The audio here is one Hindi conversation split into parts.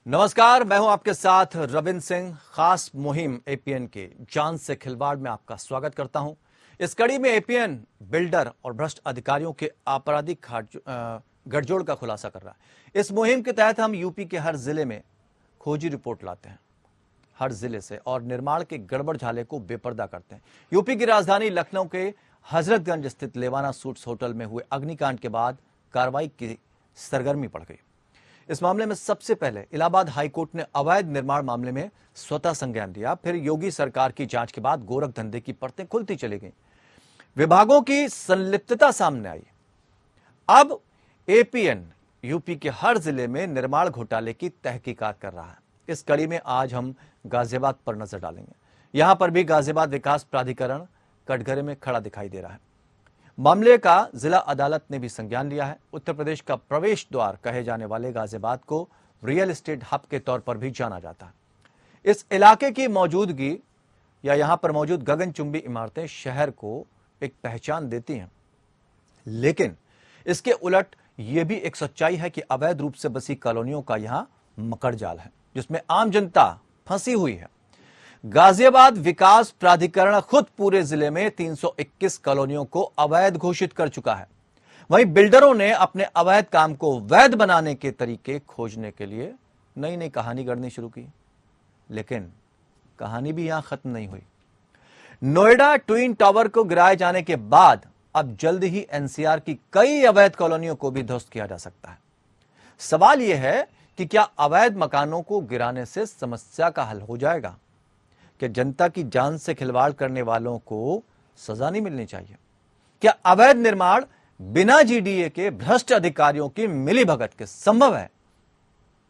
नमस्कार, मैं हूं आपके साथ रविंद्र सिंह। खास मुहिम एपीएन के जान से खिलवाड़ में आपका स्वागत करता हूं। इस कड़ी में एपीएन बिल्डर और भ्रष्ट अधिकारियों के आपराधिक गठजोड़ का खुलासा कर रहा है। इस मुहिम के तहत हम यूपी के हर जिले में खोजी रिपोर्ट लाते हैं, हर जिले से, और निर्माण के गड़बड़ झाले को बेपर्दा करते हैं। यूपी की राजधानी लखनऊ के हजरतगंज स्थित लेवाना सूट्स होटल में हुए अग्निकांड के बाद कार्रवाई की सरगर्मी बढ़ गई। इस मामले में सबसे पहले इलाहाबाद हाईकोर्ट ने अवैध निर्माण मामले में स्वतः संज्ञान लिया। फिर योगी सरकार की जांच के बाद गोरख धंधे की परतें खुलती चली गईं, विभागों की संलिप्तता सामने आई। अब एपीएन यूपी के हर जिले में निर्माण घोटाले की तहकीकात कर रहा है। इस कड़ी में आज हम गाजियाबाद पर नजर डालेंगे। यहां पर भी गाजियाबाद विकास प्राधिकरण कटघरे में खड़ा दिखाई दे रहा है। मामले का जिला अदालत ने भी संज्ञान लिया है। उत्तर प्रदेश का प्रवेश द्वार कहे जाने वाले गाजियाबाद को रियल एस्टेट हब के तौर पर भी जाना जाता है। इस इलाके की मौजूदगी या यहां पर मौजूद गगनचुंबी इमारतें शहर को एक पहचान देती हैं, लेकिन इसके उलट यह भी एक सच्चाई है कि अवैध रूप से बसी कॉलोनियों का यहां मकड़ जाल है, जिसमें आम जनता फंसी हुई है। गाजियाबाद विकास प्राधिकरण खुद पूरे जिले में 321 कॉलोनियों को अवैध घोषित कर चुका है। वहीं बिल्डरों ने अपने अवैध काम को वैध बनाने के तरीके खोजने के लिए नई नई कहानी गढ़नी शुरू की, लेकिन कहानी भी यहां खत्म नहीं हुई। नोएडा ट्विन टावर को गिराए जाने के बाद अब जल्द ही एनसीआर की कई अवैध कॉलोनियों को भी ध्वस्त किया जा सकता है। सवाल यह है कि क्या अवैध मकानों को गिराने से समस्या का हल हो जाएगा? कि जनता की जान से खिलवाड़ करने वालों को सजा नहीं मिलनी चाहिए? क्या अवैध निर्माण बिना जीडीए के भ्रष्ट अधिकारियों की मिलीभगत के संभव है?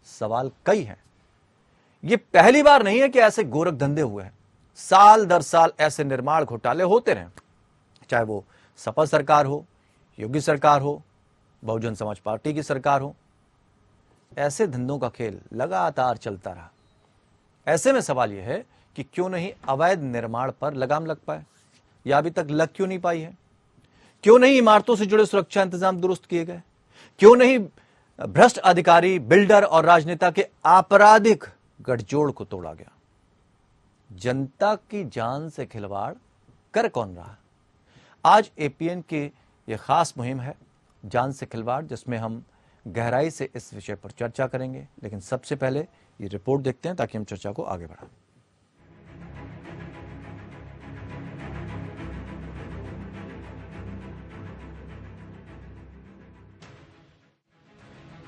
सवाल कई हैं। यह पहली बार नहीं है कि ऐसे गोरख धंधे हुए हैं। साल दर साल ऐसे निर्माण घोटाले होते रहे, चाहे वो सपा सरकार हो, योगी सरकार हो, बहुजन समाज पार्टी की सरकार हो। ऐसे धंधों का खेल लगातार चलता रहा। ऐसे में सवाल यह है कि क्यों नहीं अवैध निर्माण पर लगाम लग पाए, या अभी तक लग क्यों नहीं पाई है? क्यों नहीं इमारतों से जुड़े सुरक्षा इंतजाम दुरुस्त किए गए? क्यों नहीं भ्रष्ट अधिकारी, बिल्डर और राजनेता के आपराधिक गठजोड़ को तोड़ा गया? जनता की जान से खिलवाड़ कर कौन रहा? आज एपीएन की यह खास मुहिम है, जान से खिलवाड़, जिसमें हम गहराई से इस विषय पर चर्चा करेंगे। लेकिन सबसे पहले ये रिपोर्ट देखते हैं ताकि हम चर्चा को आगे बढ़ाएं।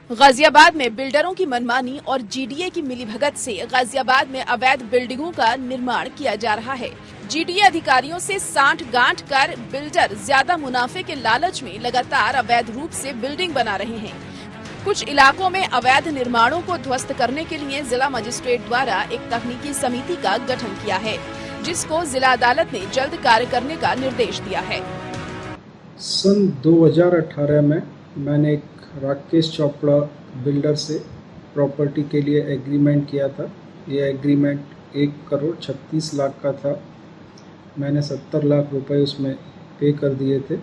गाजियाबाद में बिल्डरों की मनमानी और जीडीए की मिलीभगत से गाजियाबाद में अवैध बिल्डिंगों का निर्माण किया जा रहा है। जीडीए अधिकारियों से सांठ गांठ कर बिल्डर ज्यादा मुनाफे के लालच में लगातार अवैध रूप से बिल्डिंग बना रहे हैं। कुछ इलाकों में अवैध निर्माणों को ध्वस्त करने के लिए जिला मजिस्ट्रेट द्वारा एक तकनीकी समिति का गठन किया है, जिसको जिला अदालत ने जल्द कार्य करने का निर्देश दिया है। सन 2018 में मैंने एक राकेश चोपड़ा बिल्डर से प्रॉपर्टी के लिए एग्रीमेंट किया था। यह एग्रीमेंट 1,36,00,000 का था। मैंने 70 लाख रुपए उसमें पे कर दिए थे।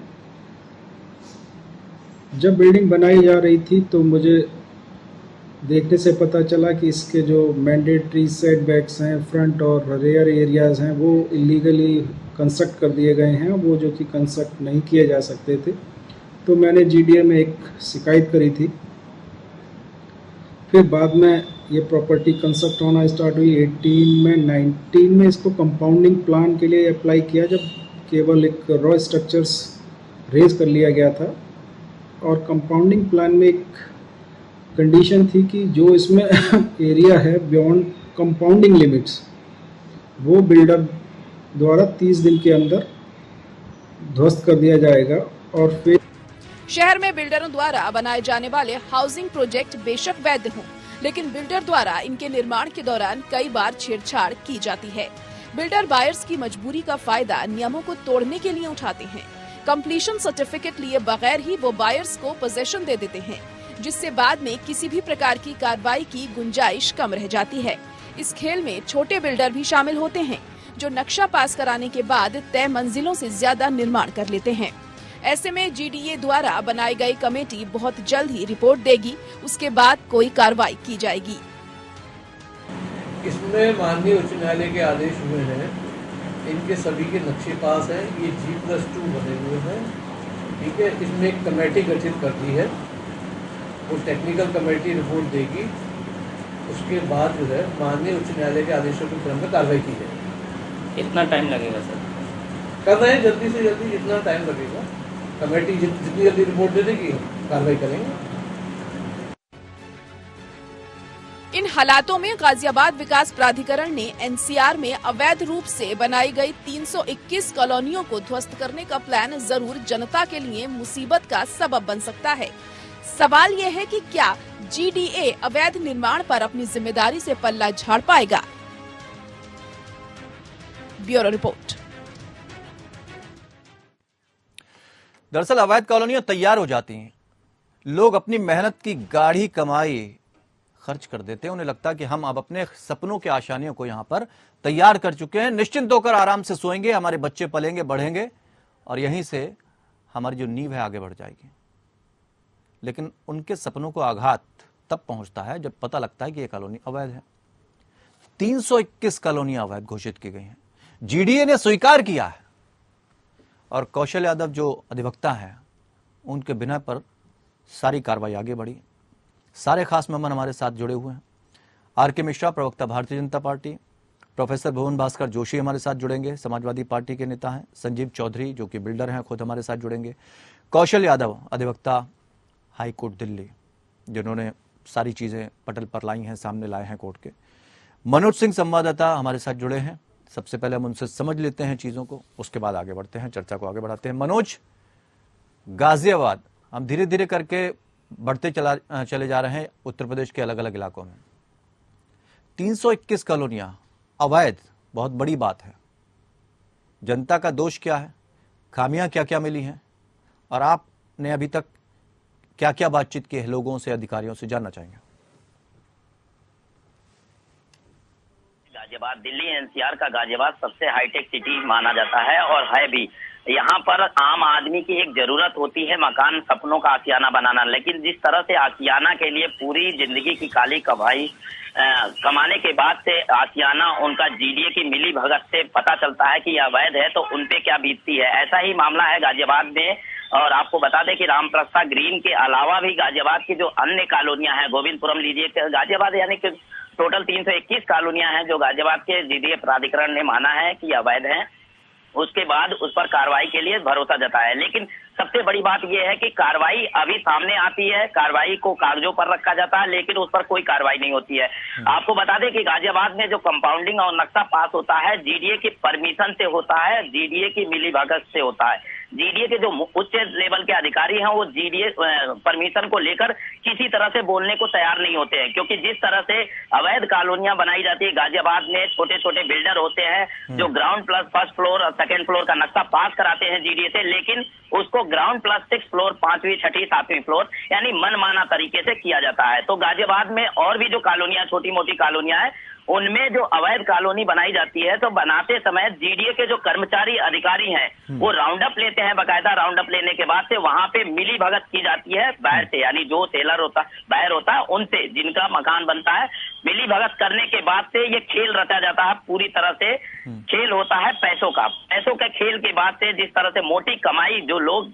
जब बिल्डिंग बनाई जा रही थी तो मुझे देखने से पता चला कि इसके जो मैंडेटरी सेटबैक्स हैं, फ्रंट और रेयर एरियाज़ हैं, वो इलीगली कंस्ट्रक्ट कर दिए गए हैं, वो जो कि कंस्ट्रक्ट नहीं किए जा सकते थे। तो मैंने जीडीए में एक शिकायत करी थी। फिर बाद में ये प्रॉपर्टी कंस्ट्रक्ट होना स्टार्ट हुई 18 में। 19 में इसको कंपाउंडिंग प्लान के लिए अप्लाई किया, जब केवल एक रॉ स्ट्रक्चर्स रेज कर लिया गया था। और कंपाउंडिंग प्लान में एक कंडीशन थी कि जो इसमें एरिया है बियॉन्ड कंपाउंडिंग लिमिट्स, वो बिल्डर द्वारा 30 दिन के अंदर ध्वस्त कर दिया जाएगा। और फिर शहर में बिल्डरों द्वारा बनाए जाने वाले हाउसिंग प्रोजेक्ट बेशक वैध हों, लेकिन बिल्डर द्वारा इनके निर्माण के दौरान कई बार छेड़छाड़ की जाती है। बिल्डर बायर्स की मजबूरी का फायदा नियमों को तोड़ने के लिए उठाते हैं। कंप्लीशन सर्टिफिकेट लिए बगैर ही वो बायर्स को पोजेशन दे देते हैं, जिससे बाद में किसी भी प्रकार की कार्रवाई की गुंजाइश कम रह जाती है। इस खेल में छोटे बिल्डर भी शामिल होते हैं, जो नक्शा पास कराने के बाद तय मंजिलों से ज्यादा निर्माण कर लेते हैं। ऐसे में जीडीए द्वारा बनाई गई कमेटी बहुत जल्द ही रिपोर्ट देगी, उसके बाद कोई कार्रवाई की जाएगी। इसमें माननीय उच्च न्यायालय के आदेश हुए हैं, इनके सभी के नक्शे पास हैं, ये G+2 बने हुए हैं, ठीक है। इसमें एक कमेटी गठित कर दी है, वो टेक्निकल कमेटी रिपोर्ट देगी, उसके बाद जो है माननीय उच्च न्यायालय के आदेशों के क्रम में कार्रवाई की जाएगी। कितना टाइम लगेगा सर? कर रहे हैं जल्दी से जल्दी, जितना टाइम लगेगा कमेटी जितनी जल्दी रिपोर्ट दे देगी कार्रवाई करेंगे। इन हालातों में गाजियाबाद विकास प्राधिकरण ने एनसीआर में अवैध रूप से बनाई गई 321 कॉलोनियों को ध्वस्त करने का प्लान जरूर जनता के लिए मुसीबत का सबब बन सकता है। सवाल यह है कि क्या जीडीए अवैध निर्माण पर अपनी जिम्मेदारी से पल्ला झाड़ पाएगा? Bureau report. दरअसल अवैध कॉलोनियां तैयार हो जाती हैं, लोग अपनी मेहनत की गाढ़ी कमाई खर्च कर देते हैं, उन्हें लगता है कि हम अब अपने सपनों के आशानियों को यहां पर तैयार कर चुके हैं, निश्चिंत होकर आराम से सोएंगे, हमारे बच्चे पलेंगे बढ़ेंगे और यहीं से हमारी जो नींव है आगे बढ़ जाएगी। लेकिन उनके सपनों को आघात तब पहुंचता है जब पता लगता है कि ये कॉलोनी अवैध है। 321 कॉलोनियां अवैध घोषित की गई हैं, जीडीए ने स्वीकार किया है और कौशल यादव जो अधिवक्ता हैं उनके बिना पर सारी कार्रवाई आगे बढ़ी। सारे खास मेहमान हमारे साथ जुड़े हुए हैं। आर.के. मिश्रा, प्रवक्ता भारतीय जनता पार्टी, प्रोफेसर भुवन भास्कर जोशी हमारे साथ जुड़ेंगे, समाजवादी पार्टी के नेता हैं, संजीव चौधरी जो कि बिल्डर हैं खुद हमारे साथ जुड़ेंगे, कौशल यादव अधिवक्ता हाई कोर्ट दिल्ली जिन्होंने सारी चीजें पटल पर लाई हैं, सामने लाए हैं कोर्ट के, मनोज सिंह संवाददाता हमारे साथ जुड़े हैं। सबसे पहले हम उनसे समझ लेते हैं चीजों को, उसके बाद आगे बढ़ते हैं, चर्चा को आगे बढ़ाते हैं। मनोज, गाजियाबाद हम धीरे धीरे करके बढ़ते चले जा रहे हैं उत्तर प्रदेश के अलग अलग इलाकों में। 321 कॉलोनियां अवैध, बहुत बड़ी बात है। जनता का दोष क्या है, खामियां क्या क्या मिली हैं और आपने अभी तक क्या क्या बातचीत की है लोगों से, अधिकारियों से, जानना चाहेंगे। गाजियाबाद दिल्ली एनसीआर का गाजियाबाद सबसे हाईटेक सिटी माना जाता है और है भी। यहाँ पर आम आदमी की एक जरूरत होती है मकान, सपनों का आशियाना बनाना, लेकिन जिस तरह से आशियाना के लिए पूरी जिंदगी की काली कमाई कमाने के बाद से आशियाना उनका जीडीए की मिली भगत से पता चलता है कि यह अवैध है, तो उनपे क्या बीतती है। ऐसा ही मामला है गाजियाबाद में। और आपको बता दें कि रामप्रसाद ग्रीन के अलावा भी गाजियाबाद की जो अन्य कॉलोनियां हैं, गोविंदपुरम लीजिए, गाजियाबाद यानी कि टोटल 321 कॉलोनियां हैं जो गाजियाबाद के जीडीए प्राधिकरण ने माना है कि अवैध हैं। उसके बाद उस पर कार्रवाई के लिए भरोसा जताया है। लेकिन सबसे बड़ी बात यह है कि कार्रवाई अभी सामने आती है, कार्रवाई को कागजों पर रखा जाता है, लेकिन उस पर कोई कार्रवाई नहीं होती है। आपको बता दें कि गाजियाबाद में जो कंपाउंडिंग और नक्शा पास होता है जीडीए की परमिशन से होता है, जीडीए की मिलीभगत से होता है। जीडीए के जो उच्च लेवल के अधिकारी हैं वो जीडीए परमिशन को लेकर किसी तरह से बोलने को तैयार नहीं होते हैं, क्योंकि जिस तरह से अवैध कॉलोनियां बनाई जाती है गाजियाबाद में, छोटे छोटे बिल्डर होते हैं जो ग्राउंड प्लस फर्स्ट फ्लोर और सेकंड फ्लोर का नक्शा पास कराते हैं जीडीए से, लेकिन उसको ग्राउंड प्लस 6 फ्लोर, 5वीं, 6ठी, 7वीं फ्लोर यानी मनमाना तरीके से किया जाता है। तो गाजियाबाद में और भी जो कॉलोनियां, छोटी मोटी कॉलोनियां हैं, उनमें जो अवैध कॉलोनी बनाई जाती है तो बनाते समय जीडीए के जो कर्मचारी अधिकारी हैं वो राउंड अप लेते हैं। बकायदा राउंड अप लेने के बाद से वहां पे मिली भगत की जाती है बाहर से, यानी जो सेलर होता बाहर होता है उनसे, जिनका मकान बनता है, मिली भगत करने के बाद से ये खेल रचा जाता है। पूरी तरह से खेल होता है पैसों का। पैसों के खेल के बाद से जिस तरह से मोटी कमाई जो लोग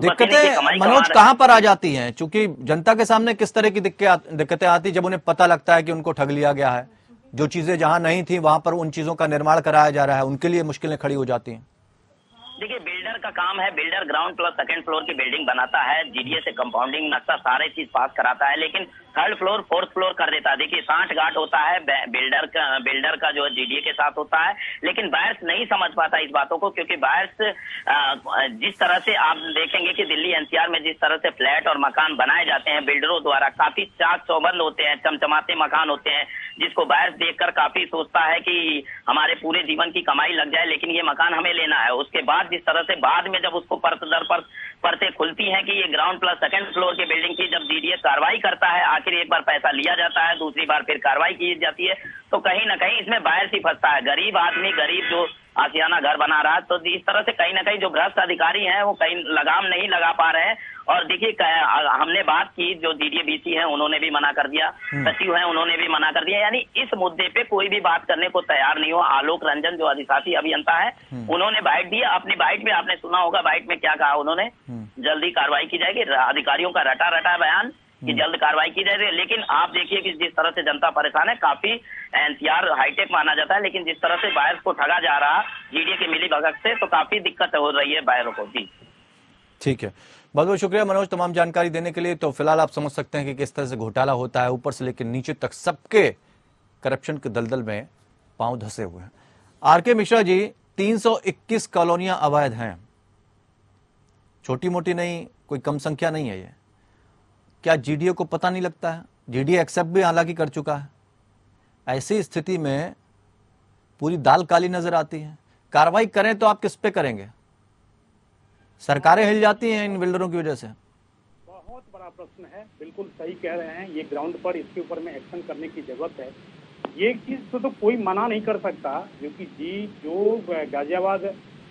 दिक्कतें मनोज कहां पर आ जाती हैं, चूंकि जनता के सामने किस तरह की दिक्कतें आती जब उन्हें पता लगता है कि उनको ठग लिया गया है, जो चीजें जहां नहीं थी वहां पर उन चीजों का निर्माण कराया जा रहा है, उनके लिए मुश्किलें खड़ी हो जाती हैं। देखिए, बिल्डर का काम है, builder ground plus second floor की बिल्डिंग बनाता है, जीडीए से कंपाउंडिंग नक्शा सारे चीज पास कराता है, लेकिन थर्ड फ्लोर फोर्थ फ्लोर कर देता है। देखिए, सांठ गांठ होता है बिल्डर का जो जीडीए के साथ होता है, लेकिन बायर्स नहीं समझ पाता इस बातों को, क्योंकि बायर्स जिस तरह से आप देखेंगे कि दिल्ली एनसीआर में जिस तरह से फ्लैट और मकान बनाए जाते हैं बिल्डरों द्वारा, काफी चाक चौबंद होते हैं, चमचमाते मकान होते हैं, जिसको बायर्स देखकर काफी सोचता है कि हमारे पूरे जीवन की कमाई लग जाए, लेकिन ये मकान हमें लेना है। उसके बाद जिस तरह से बाद में जब उसको परत दर परतें खुलती हैं कि ये ग्राउंड प्लस सेकंड फ्लोर की बिल्डिंग की, जब जीडीए कार्रवाई करता है, आखिर एक बार पैसा लिया जाता है, दूसरी बार फिर कार्रवाई की जाती है, तो कहीं ना कहीं इसमें बायर्स ही फंसता है। गरीब आदमी, गरीब जो आशियाना घर बना रहा है। तो इस तरह से कहीं ना कहीं जो भ्रष्ट अधिकारी हैं वो कहीं लगाम नहीं लगा पा रहे हैं। और देखिए हमने बात की, जो DDBC है उन्होंने भी मना कर दिया, सचिव है उन्होंने भी मना कर दिया, यानी इस मुद्दे पे कोई भी बात करने को तैयार नहीं हुआ। आलोक रंजन जो अधिशासी अभियंता है उन्होंने बाइट दिया। अपनी बाइट में आपने सुना होगा, बाइट में क्या कहा उन्होंने, जल्दी कार्रवाई की जाएगी। अधिकारियों का रटा रटा बयान कि जल्द कार्रवाई की जाएगी। लेकिन आप देखिए कि जिस तरह से जनता परेशान है, काफी NCR हाईटेक माना जाता है, लेकिन जिस तरह से बायर्स को ठगा जा रहा GDA के मिलीभगत से, तो काफी दिक्कत हो रही है बायरों को। जी ठीक है, बहुत बहुत शुक्रिया मनोज तमाम जानकारी देने के लिए। तो फिलहाल आप समझ सकते हैं कि किस तरह से घोटाला होता है, ऊपर से लेकर नीचे तक सबके करप्शन के दलदल में पांव धसे हुए हैं। RK मिश्रा जी, 321 कॉलोनियां अवैध हैं, छोटी मोटी नहीं, कोई कम संख्या नहीं है ये। क्या GDA को पता नहीं लगता है? GDA एक्सेप्ट भी हालांकि कर चुका है। ऐसी स्थिति में पूरी दाल काली नजर आती है। कार्रवाई करें तो आप किस पे करेंगे? सरकारें हिल जाती हैं इन बिल्डरों की वजह से। बहुत बड़ा प्रश्न है, बिल्कुल सही कह रहे हैं। ये ग्राउंड पर इसके ऊपर में एक्शन करने की जरूरत है। ये चीज तो कोई मना नहीं कर सकता, क्योंकि जो गाजियाबाद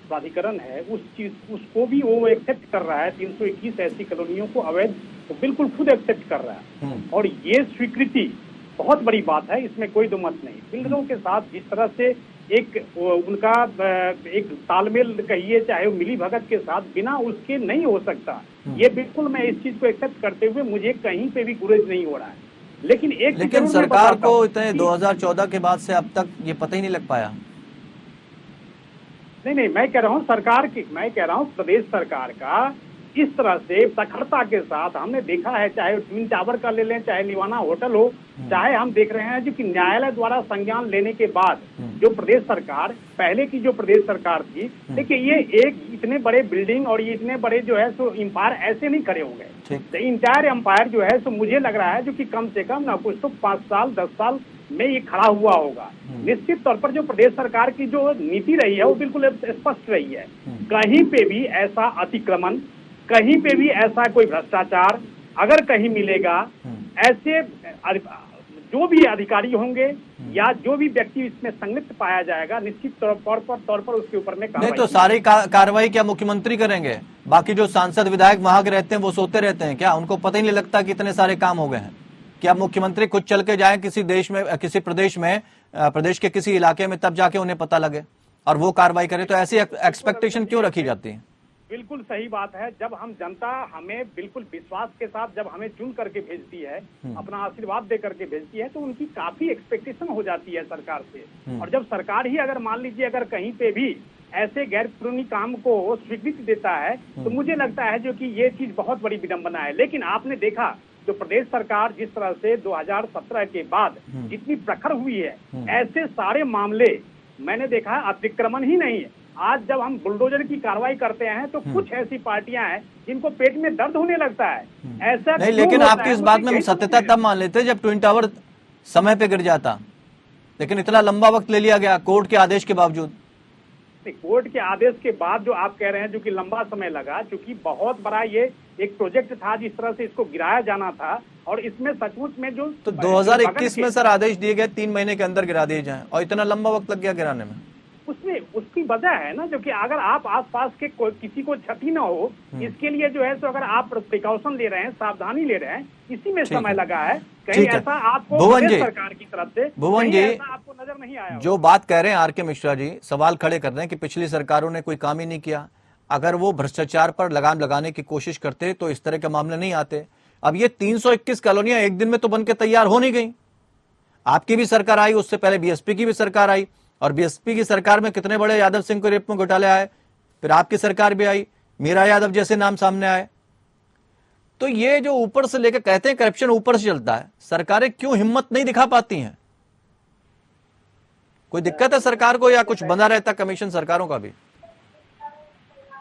प्राधिकरण है उस चीज उसको भी वो एक्सेप्ट कर रहा है। 321 ऐसी कॉलोनियों को अवैध तो बिल्कुल खुद एक्सेप्ट कर रहा है, और ये स्वीकृति बहुत बड़ी बात है, इसमें कोई दो मत नहीं। बिल्डरों के साथ जिस तरह से एक उनका एक तालमेल कहिए, चाहे वो मिली भगत के साथ, बिना उसके नहीं हो सकता। ये बिल्कुल मैं इस चीज को एक्सेप्ट करते हुए मुझे कहीं पे भी गुरेज नहीं हो रहा है। लेकिन सरकार को इतने 2014 के बाद से अब तक ये पता ही नहीं लग पाया। नहीं, मैं कह रहा हूँ प्रदेश सरकार का इस तरह से सखरता के साथ हमने देखा है, चाहे ट्विन टावर का ले लें, चाहे निवाना होटल हो, चाहे हम देख रहे हैं जो कि न्यायालय द्वारा संज्ञान लेने के बाद जो प्रदेश सरकार, पहले की जो प्रदेश सरकार थी, देखिए ये एक इतने बड़े बिल्डिंग और ये इतने बड़े जो है सो एम्पायर ऐसे नहीं खड़े हो गए। इंटायर एम्पायर जो है सो मुझे लग रहा है जो कि कम से कम ना कुछ तो 5 साल 10 साल में ये खड़ा हुआ होगा। निश्चित तौर पर जो प्रदेश सरकार की जो नीति रही है वो बिल्कुल स्पष्ट रही है। कहीं पे भी ऐसा अतिक्रमण, कहीं पे भी ऐसा कोई भ्रष्टाचार अगर कहीं मिलेगा, ऐसे जो भी अधिकारी होंगे या जो भी व्यक्ति इसमें संलिप्त पाया जाएगा, निश्चित तौर पर उसके ऊपर में नहीं तो सारी कार्रवाई क्या मुख्यमंत्री करेंगे? बाकी जो सांसद विधायक वहां के रहते हैं वो सोते रहते हैं क्या? उनको पता ही नहीं लगता कि इतने सारे काम हो गए हैं? क्या मुख्यमंत्री खुद चल के जाए किसी देश में, किसी प्रदेश में, प्रदेश के किसी इलाके में, तब जाके उन्हें पता लगे और वो कार्रवाई करे? तो ऐसी एक्सपेक्टेशन क्यों रखी जाती है? बिल्कुल सही बात है। जब हम जनता हमें बिल्कुल विश्वास के साथ जब हमें चुन करके भेजती है, अपना आशीर्वाद दे करके भेजती है, तो उनकी काफी एक्सपेक्टेशन हो जाती है सरकार से। और जब सरकार ही अगर मान लीजिए अगर कहीं पे भी ऐसे गैर कानूनी काम को स्वीकृति देता है, तो मुझे लगता है जो कि ये चीज बहुत बड़ी विडंबना है। लेकिन आपने देखा जो प्रदेश सरकार जिस तरह से 2017 के बाद जितनी प्रखर हुई है, ऐसे सारे मामले मैंने देखा है अतिक्रमण ही नहीं है। आज जब हम बुलडोजर की कार्रवाई करते हैं तो कुछ ऐसी पार्टियां हैं जिनको पेट में दर्द होने लगता है। ऐसा नहीं, लेकिन आपकी इस बात में हम सत्यता तब मान लेते जब ट्विन टावर समय पे गिर जाता, लेकिन इतना लंबा वक्त ले लिया गया कोर्ट के आदेश के बावजूद। कोर्ट के आदेश के बाद जो आप कह रहे हैं जो कि लंबा समय लगा, क्योंकि बहुत बड़ा ये एक प्रोजेक्ट था जिस तरह से इसको गिराया जाना था, और इसमें सचमुच में जो तो 2021 में सर आदेश दिए गए 3 महीने के अंदर गिरा दिए जाएं, और इतना लंबा वक्त लग गया गिराने में। उसमें उसकी वजह है ना, जो कि अगर आप आसपास के किसी को क्षति न हो, इसके लिए जो है तो अगर आप प्रिकॉशन ले रहे हैं, सावधानी ले रहे हैं, इसी में समय लगा है। कहीं ऐसा आपको सरकार की तरफ से भुवन जी आपको नजर नहीं आया? जो बात कह रहे हैं RK मिश्रा जी, सवाल खड़े कर रहे हैं कि पिछली सरकारों ने कोई काम ही नहीं किया। अगर वो भ्रष्टाचार पर लगाम लगाने की कोशिश करते तो इस तरह के मामले नहीं आते। अब ये 321 कॉलोनियां एक दिन में तो बनके तैयार हो नहीं गई। आपकी भी सरकार आई, उससे पहले BSP की भी सरकार आई, और BSP की सरकार में कितने बड़े यादव सिंह को रेप में घोटाले आए, फिर आपकी सरकार भी आई, मीरा यादव जैसे नाम सामने आए। तो ये जो ऊपर से लेकर कहते हैं करप्शन ऊपर से चलता है, सरकारें क्यों हिम्मत नहीं दिखा पाती हैं? कोई दिक्कत है सरकार को, या कुछ बंधा रहता कमीशन सरकारों का भी?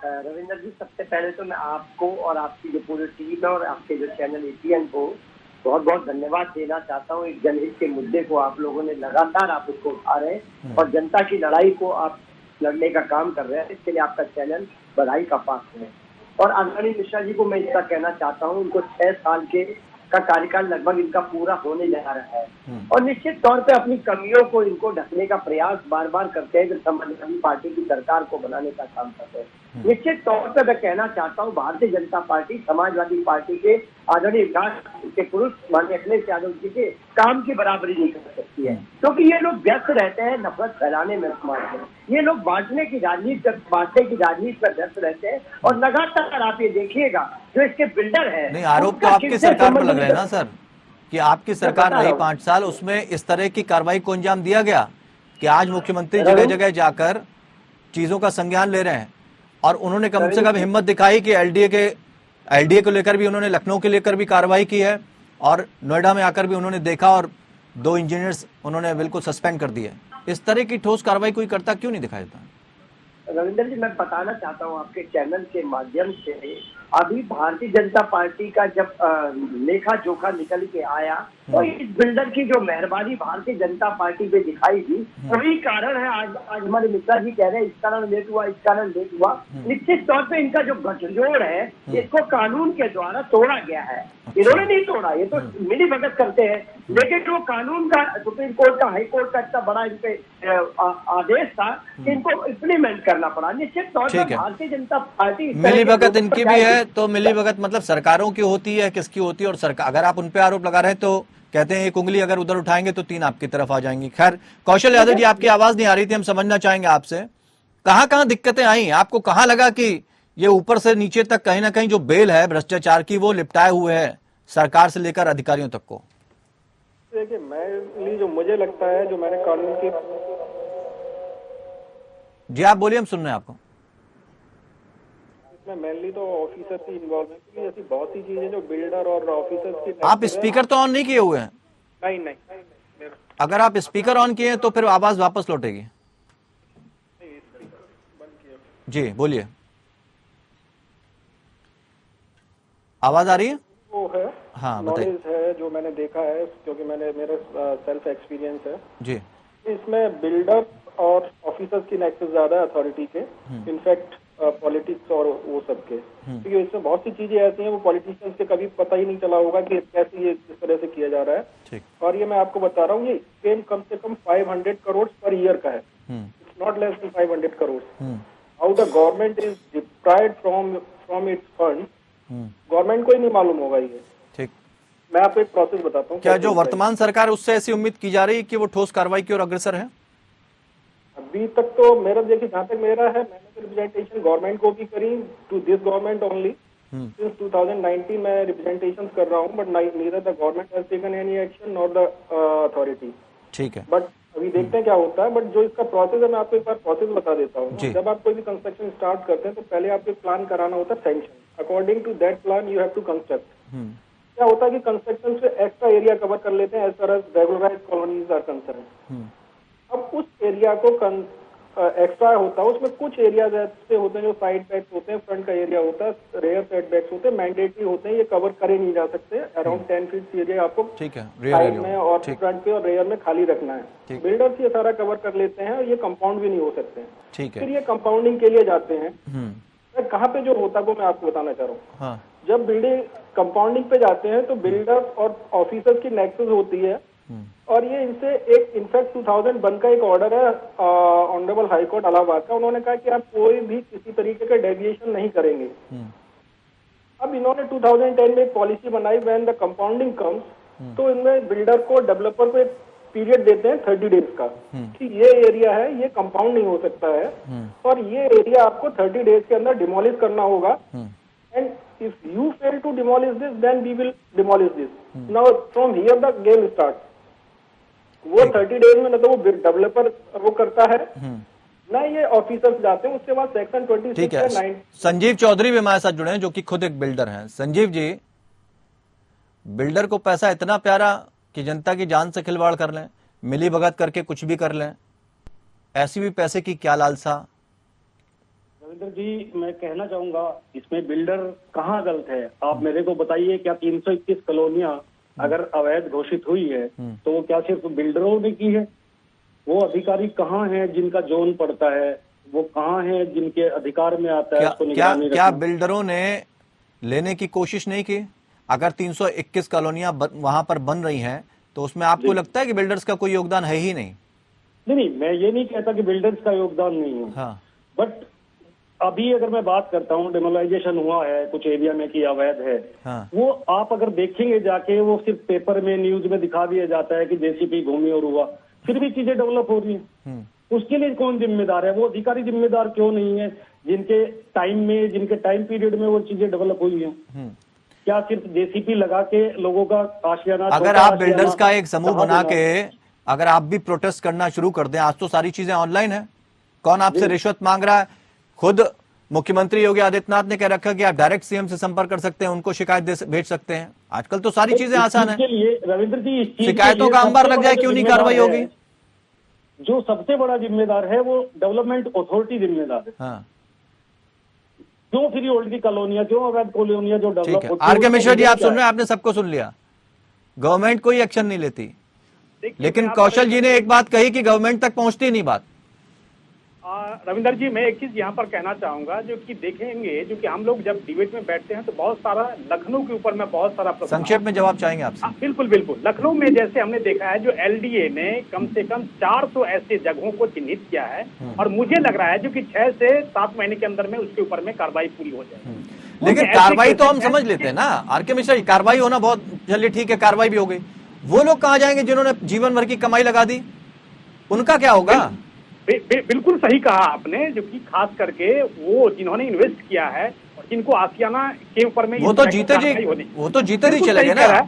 रविंद्र जी, सबसे पहले तो मैं आपको और आपकी जो पूरी टीम है और आपके जो चैनल APN को बहुत बहुत धन्यवाद देना चाहता हूँ। एक जनहित के मुद्दे को आप लोगों ने लगातार आप उसको उठा रहे हैं और जनता की लड़ाई को आप लड़ने का काम कर रहे हैं, इसके लिए आपका चैनल बधाई का पात्र है। और आदरणीय मिश्रा जी को मैं इसका कहना चाहता हूँ, उनको 6 साल के का कार्यकाल लगभग इनका पूरा होने जा रहा है और निश्चित तौर पे अपनी कमियों को इनको ढकने का प्रयास बार बार करते हैं कि समाजवादी पार्टी की सरकार को बनाने का काम करते हैं। निश्चित तौर पे मैं कहना चाहता हूँ भारतीय जनता पार्टी समाजवादी पार्टी के आदरणीय विकास के पुरुष माननीय अखिलेश यादव जी के काम की बराबरी नहीं कर सकती है, क्योंकि ये लोग व्यस्त रहते हैं नफरत फैलाने में समाज में। ये लोग बांटने की राजनीति पर व्यस्त रहते हैं और लगातार आप ये देखिएगा जो इसके बिल्डर है। नहीं, आरोप तो आपकी सरकार पर लग रहे हैं ना सर, कि आपकी सरकार रही 5 साल, उसमें इस तरह की कार्रवाई को अंजाम दिया गया कि आज मुख्यमंत्री जगह जगह जाकर चीजों का संज्ञान ले रहे हैं और उन्होंने कम से कम हिम्मत दिखाई कि एलडीए को लेकर भी उन्होंने, लखनऊ को लेकर भी कार्रवाई की है और नोएडा में आकर भी उन्होंने देखा और 2 इंजीनियर्स उन्होंने बिल्कुल सस्पेंड कर दिए। इस तरह की ठोस कार्रवाई कोई करता क्यों नहीं दिखाई देता? रविंद्र जी, मैं बताना चाहता हूँ आपके चैनल के माध्यम से, अभी भारतीय जनता पार्टी का जब लेखा जोखा निकल के आया तो इस बिल्डर की जो मेहरबानी भारतीय जनता पार्टी पे दिखाई दी, वही कारण है आज हमारे मित्रा जी कह रहे हैं इस कारण लेट हुआ, इस कारण लेट हुआ। निश्चित तौर पे इनका जो गठजोड़ है इसको कानून के द्वारा तोड़ा गया है। इन्होंने नहीं तोड़ा, ये तो मिली भगत करते हैं, लेकिन जो कानून का सुप्रीम कोर्ट का, हाई कोर्ट का इतना बड़ा इन पे आदेश था कि इनको इम्प्लीमेंट करना पड़ा। निश्चित तौर पर भारतीय जनता पार्टी मिली भगत इनकी भी है, तो मिली भगत मतलब सरकारों की होती है, किसकी होती है? और सरकार, अगर आप उन पे आरोप लगा रहे हैं तो कहते हैं एक उंगली अगर उधर उठाएंगे तो 3 आपकी तरफ आ जाएंगी। खैर, कौशल यादव जी, आपकी आवाज नहीं आ रही थी, हम समझना चाहेंगे आपसे कहां दिक्कतें आई, आपको कहां लगा कि ये ऊपर से नीचे तक कहीं ना कहीं जो बेल है भ्रष्टाचार की वो लिपटाए हुए है सरकार से लेकर अधिकारियों तक को? देखिए, मैं जो मुझे लगता है, जो मैंने कानून की, जी आप बोलिए, हम सुन रहे हैं आपको। इसमें मेनली तो ऑफिसर की इन्वॉल्वमेंट, क्योंकि ऐसी बहुत सी चीजें जो बिल्डर और ऑफिसर्स की। आप स्पीकर तो ऑन नहीं किए हुए हैं? नहीं। अगर आप स्पीकर ऑन किए तो फिर आवाज वापस लौटेगी। जी बोलिए, आवाज आ रही है? वो है, हाँ बताइए। नॉलेज है जो मैंने देखा है, क्योंकि मेरा सेल्फ एक्सपीरियंस है जी। इसमें बिल्डर और ऑफिसर्स की नेक्सस ज्यादा है अथॉरिटी के, इनफैक्ट पॉलिटिक्स और वो सब के, क्योंकि इसमें बहुत सी चीजें ऐसी हैं वो पॉलिटिशियंस के कभी पता ही नहीं चला होगा कि कैसे ये इस तरह से किया जा रहा है। और ये मैं आपको बता रहा हूँ, ये स्कीम कम से कम 500 करोड़ पर ईयर का है, it's not less than 500 crore. How the government is deprived from its fund, government को ही नहीं मालूम होगा ये। ठीक, मैं आपको एक प्रोसेस बताता हूँ। क्या जो वर्तमान सरकार उससे ऐसी उम्मीद की जा रही है कि वो ठोस कार्रवाई की ओर अग्रसर है? अभी तक तो मेरा, देखिए जहाँ तक मेरा है, मैंने तो रिप्रेजेंटेशन गवर्नमेंट को भी करी, to this government only. Since 2019 में रिप्रेजेंटेशन कर रहा हूँ, but neither the government has taken any action nor the authority. ठीक है, बट अभी देखते हैं क्या होता है। बट जो इसका प्रोसेस है, मैं आपको एक बार प्रोसेस बता देता हूँ। जब आप कोई भी कंस्ट्रक्शन स्टार्ट करते हैं तो पहले आपको एक प्लान कराना होता है, sanction. According to that plan you have to construct. क्या होता है कि कंस्ट्रक्शन से एक्स्ट्रा एरिया कवर कर लेते हैं as far as regularized colonies are concern. अब उस एरिया को एक्स्ट्रा होता है, उसमें कुछ एरियाज ऐसे होते हैं जो साइड बैक्स होते हैं, फ्रंट का एरिया होता है, रेयर साइड बैक्स होते हैं, मैंडेटरी होते हैं, ये कवर करे नहीं जा सकते। अराउंड 10 फीट एरिया आपको साइड में और फ्रंट पे और रेयर में खाली रखना है। बिल्डर्स ये सारा कवर कर लेते हैं और ये कंपाउंड भी नहीं हो सकते। फिर ये कंपाउंडिंग के लिए जाते हैं। कहाँ पे जो होता है वो मैं आपको बताना चाह रहा हूँ। जब बिल्डिंग कंपाउंडिंग पे जाते हैं तो बिल्डर्स और ऑफिसर्स की नेक्सस होती है, और ये इनसे एक, इनफैक्ट 2001 का एक ऑर्डर है ऑनरेबल हाई कोर्ट इलाहाबाद का, उन्होंने कहा कि आप कोई भी किसी तरीके का डेविएशन नहीं करेंगे। अब इन्होंने 2010 में एक पॉलिसी बनाई, व्हेन द कंपाउंडिंग कम्स, तो इनमें बिल्डर को, डेवलपर को एक पीरियड देते हैं 30 डेज का, कि ये एरिया है, ये कंपाउंड नहीं हो सकता है और ये एरिया आपको 30 डेज के अंदर डिमोलिश करना होगा। And if you fail to demolish this, then we will demolish this. Now from here the game start. वो 30 डेज में ना तो वो डेवलपर वो करता है, ना ये ऑफिसर्स जाते हैं। उसके बाद सेक्शन 26 है। संजीव चौधरी भी हमारे साथ जुड़े हैं, जो कि खुद एक बिल्डर हैं। संजीव जी, बिल्डर को पैसा इतना प्यारा कि जनता की जान से खिलवाड़ कर लें, मिली भगत करके कुछ भी कर लें, ऐसी भी पैसे की क्या लालसा? रविंद्र जी, मैं कहना चाहूंगा इसमें बिल्डर कहाँ गलत है? आप मेरे को बताइए, क्या 321 कॉलोनियां अगर अवैध घोषित हुई है तो वो क्या सिर्फ बिल्डरों ने की है? वो अधिकारी कहाँ हैं जिनका जोन पड़ता है? वो कहाँ हैं जिनके अधिकार में आता है? क्या बिल्डरों ने लेने की कोशिश नहीं की? अगर 321 कॉलोनियां वहां पर बन रही हैं तो उसमें आपको लगता है कि बिल्डर्स का कोई योगदान है ही नहीं? नहीं, मैं ये नहीं कहता कि बिल्डर्स का योगदान नहीं है। हाँ। बट अभी अगर मैं बात करता हूँ, डेमोलाइजेशन हुआ है कुछ एरिया में कि अवैध है। हाँ। वो आप अगर देखेंगे जाके, वो सिर्फ पेपर में, न्यूज में दिखा दिया जाता है कि जेसीबी घूमी और हुआ, फिर भी चीजें डेवलप हो रही है। उसके लिए कौन जिम्मेदार है? वो अधिकारी जिम्मेदार क्यों नहीं है जिनके टाइम पीरियड में वो चीजें डेवलप हुई है? क्या सिर्फ जेसीपी लगा के लोगों का आशियाना? अगर आप बिल्डर्स का एक समूह बना के अगर आप भी प्रोटेस्ट करना शुरू कर दें, आज तो सारी चीजें ऑनलाइन है, कौन आपसे रिश्वत मांग रहा है? खुद मुख्यमंत्री योगी आदित्यनाथ ने कह रखा कि आप डायरेक्ट सीएम से संपर्क कर सकते हैं, उनको शिकायत भेज सकते हैं। आजकल तो सारी चीजें आसान है। रविंद्र जी, शिकायतों का अंबार लग जाए, क्यों नहीं कार्रवाई होगी? जो सबसे बड़ा जिम्मेदार है वो डेवलपमेंट अथॉरिटी जिम्मेदार है। हाँ। क्यों फ्री होल्ड की कॉलोनियां, क्यों अवैध कॉलोनियां जो डेवलप होती है? आर.के. मिश्रा जी, आप सुन रहे हैं, आपने सबको सुन लिया। गवर्नमेंट कोई एक्शन नहीं लेती, लेकिन कौशल जी ने एक बात कही कि गवर्नमेंट तक पहुंचती नहीं बात। रविंदर जी, मैं एक चीज यहाँ पर कहना चाहूंगा, जो कि देखेंगे, जो कि हम लोग जब डिबेट में बैठते हैं तो बहुत सारा लखनऊ के ऊपर में बहुत सारा प्रश्न, संक्षेप में जवाब चाहेंगे आपसे। बिल्कुल बिल्कुल। लखनऊ में जैसे हमने देखा है, जो एलडीए ने कम से कम 400 ऐसे जगहों को चिन्हित किया है, और मुझे लग रहा है जो कि 6 से 7 महीने के अंदर में उसके ऊपर में कार्रवाई पूरी हो जाए। लेकिन कार्रवाई तो हम समझ लेते हैं ना आर.के. मिश्रा जी, कार्रवाई होना बहुत, चलिए ठीक है, कार्रवाई भी हो गई। वो लोग कहाँ जाएंगे जिन्होंने जीवन भर की कमाई लगा दी? उनका क्या होगा? बिल्कुल सही कहा आपने, जो कि खास करके वो जिन्होंने इन्वेस्ट किया है और जिनको आसियाना के ऊपर में, वो तो जीते जी चले गए ना।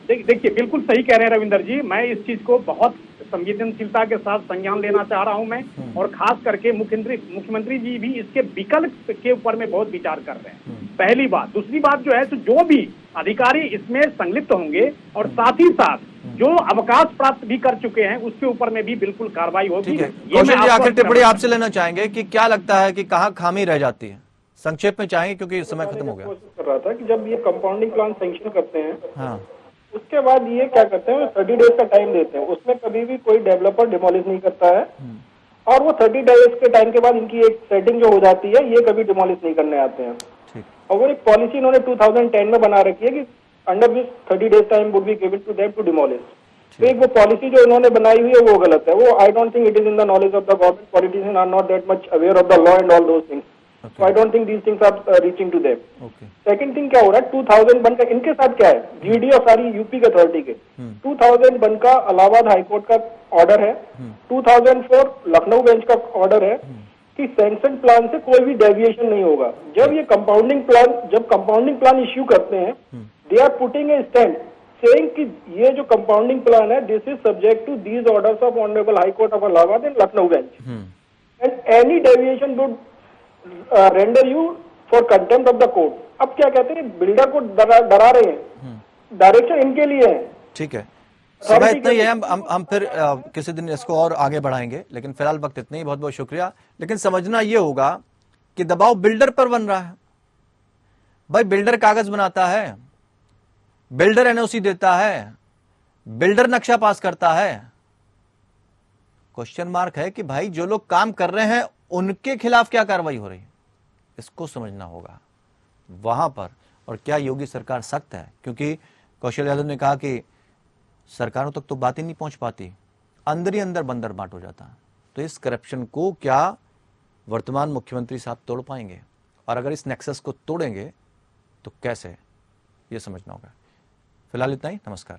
देखिए, बिल्कुल सही कह रहे हैं रविंदर जी। मैं इस चीज को बहुत संवेदनशीलता के साथ संज्ञान लेना चाह रहा हूं मैं, और खास करके मुख्यमंत्री जी भी इसके विकल्प के ऊपर में बहुत विचार कर रहे हैं, पहली बात। दूसरी बात जो है, तो जो भी अधिकारी इसमें संलिप्त होंगे और साथ ही साथ जो अवकाश प्राप्त भी कर चुके हैं, उसके ऊपर में भी बिल्कुल कार्रवाई होगी। कौशल जी, आखिर टिप्पणी आपसे लेना चाहेंगे कि क्या लगता है कि कहाँ खामी रह जाती है? संक्षेप में चाहेंगे क्योंकि समय खत्म हो गया। कोशिश कर रहा था कि जब ये कंपाउंडिंग प्लान सैंक्शन करते हैं, हाँ, उसके बाद ये क्या करते हैं, 30 डेज का टाइम देते हैं। उसमें कभी भी कोई डेवलपर डिमोलिश नहीं करता है, और वो 30 डेज के टाइम के बाद इनकी एक सेटिंग जो हो जाती है, ये कभी डिमोलिश नहीं करने आते हैं। और वो एक पॉलिसी इन्होंने 2010 में बना रखी है कि under this 30 days time would be given to them to demolish. तो एक वो पॉलिसी जो इन्होंने बनाई हुई है वो गलत है। वो I don't think it is in the knowledge of the government. Politicians are not that much aware of the law and all those things. So I don't think these things are reaching to them. Second thing क्या हो रहा है, 2001 का इनके साथ क्या है, जीडी और सारी यूपी के अथॉरिटी के 2001 का इलाहाबाद हाईकोर्ट का ऑर्डर है, 2004 लखनऊ बेंच का ऑर्डर है कि सैंक्शन प्लान से कोई भी डेविएशन नहीं होगा। जब ये कंपाउंडिंग प्लान इश्यू करते हैं, they are putting a stand saying कि ये जो कंपाउंडिंग प्लान है, this is subject to these orders of honourable high court of Allahabad and Lucknow bench, and any deviation would render you for contempt of the court. अब क्या कहते हैं, बिल्डर को डरा रहे हैं, डायरेक्शन इनके लिए है। ठीक है, समय इतना ही है, हम फिर किसी दिन इसको और आगे बढ़ाएंगे, लेकिन फिलहाल वक्त इतना ही। बहुत बहुत शुक्रिया। लेकिन समझना ये होगा कि दबाव बिल्डर पर बन रहा है। भाई, बिल्डर कागज बनाता है, बिल्डर एनओसी देता है, बिल्डर नक्शा पास करता है। क्वेश्चन मार्क है कि भाई जो लोग काम कर रहे हैं उनके खिलाफ क्या कार्रवाई हो रही है, इसको समझना होगा वहां पर। और क्या योगी सरकार सख्त है? क्योंकि कौशल यादव ने कहा कि सरकारों तक तो बात ही नहीं पहुंच पाती, अंदर ही अंदर बंदर बांट हो जाता है। तो इस करप्शन को क्या वर्तमान मुख्यमंत्री साहब तोड़ पाएंगे? और अगर इस नेक्सस को तोड़ेंगे तो कैसे, ये समझना होगा। फिलहाल इतना ही, नमस्कार।